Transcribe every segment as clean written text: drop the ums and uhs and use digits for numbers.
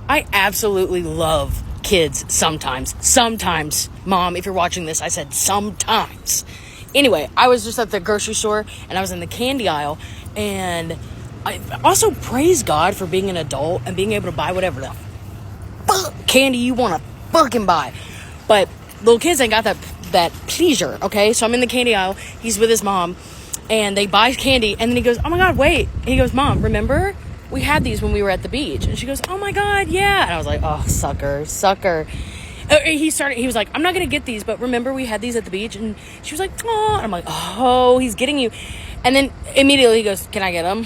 I absolutely love kids sometimes. Sometimes, Mom, if you're watching this, I said sometimes. Anyway, I was just at the grocery store, and I was in the candy aisle, and I also praise God for being an adult and being able to buy whatever the fuck candy you want to fucking buy. But little kids ain't got that pleasure, okay? So I'm in the candy aisle, he's with his mom, and they buy candy, and then he goes, oh my God, wait. He goes, Mom, remember? We had these when we were at the beach. And she goes, oh my God, yeah. And I was like, oh, sucker. He was like, I'm not going to get these, but remember we had these at the beach? And she was like, oh. And I'm like, oh, he's getting you. And then immediately he goes, can I get them?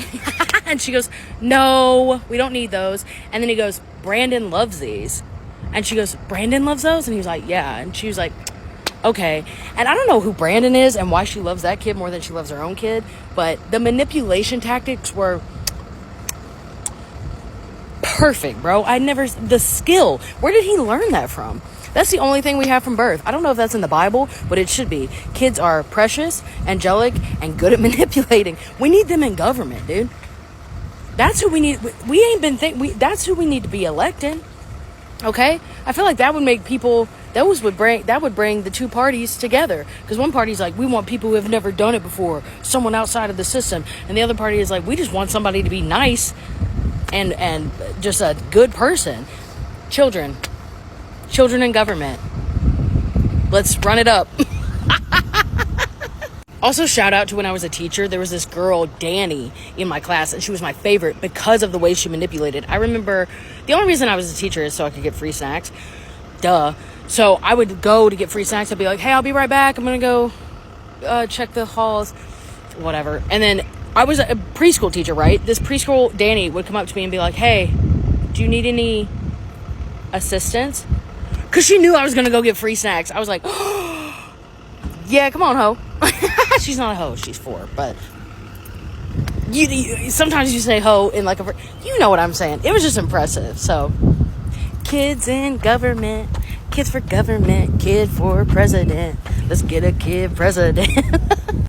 And she goes, no, we don't need those. And then he goes, Brandon loves these. And she goes, Brandon loves those? And he was like, yeah. And she was like, okay. And I don't know who Brandon is and why she loves that kid more than she loves her own kid. But the manipulation tactics were perfect, bro. The skill. Where did he learn that from? That's the only thing we have from birth. I don't know if that's in the Bible, but it should be. Kids are precious, angelic, and good at manipulating. We need them in government, dude. That's who we need. That's who we need to be electing. Okay? I feel like that would make people, that would bring the two parties together. Because one party's like, we want people who have never done it before, someone outside of the system. And the other party is like, we just want somebody to be nice and just a good person. Children in government. Let's run it up. Also, shout out to when I was a teacher, there was this girl, Danny, in my class, and she was my favorite because of the way she manipulated. I remember, the only reason I was a teacher is so I could get free snacks. Duh. So I would go to get free snacks. I'd be like, hey, I'll be right back. I'm going to go check the halls. Whatever. And then I was a preschool teacher, right? This preschool Danny would come up to me and be like, hey, do you need any assistance? Because she knew I was going to go get free snacks. I was like, oh, yeah, come on, ho. She's not a hoe, she's 4, but you sometimes you say hoe in like you know what I'm saying. It was just impressive. So, kids in government, kids for government, kid for president. Let's get a kid president.